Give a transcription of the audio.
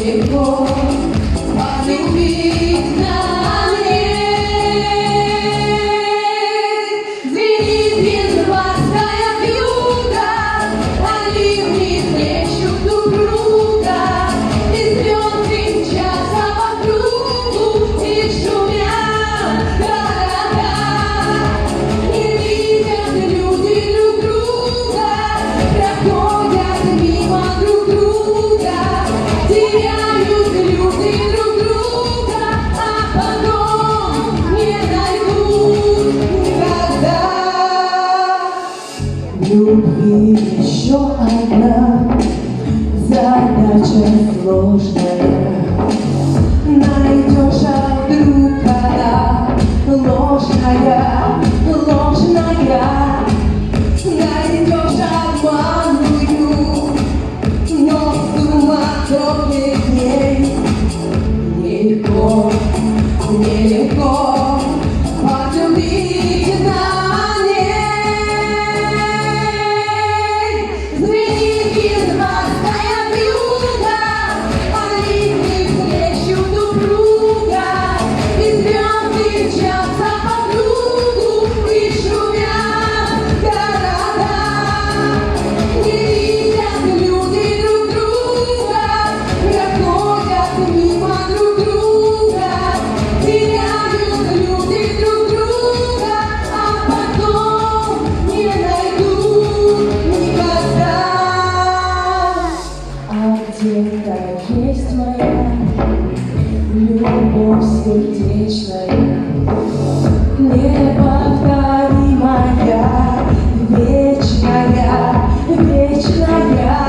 нелегко полюбить навек. Звенит январская вьюга, оливни плещут друг друга, и звезды мчатся по кругу, и шумят города. Не видят люди друг друга, проходят мимо друг друга, теряют люди друг друга, а потом не найдут никогда. В любви еще одна задача сложная. Найдешь, а вдруг она ложная, ложная. Найдешь обманную, но в суматохе дней нелегко, нелегко полюбить на ней. Звенит январская вьюга, оливни плещут друг друга, и звезды мчатся по кругу, и шумят города. Не видят люди друг друга, проходят мимо друг друга, теряют люди друг друга, а потом не найдут никогда. А где-то есть моя любовь сердечная, неповторимая, вечная, вечная.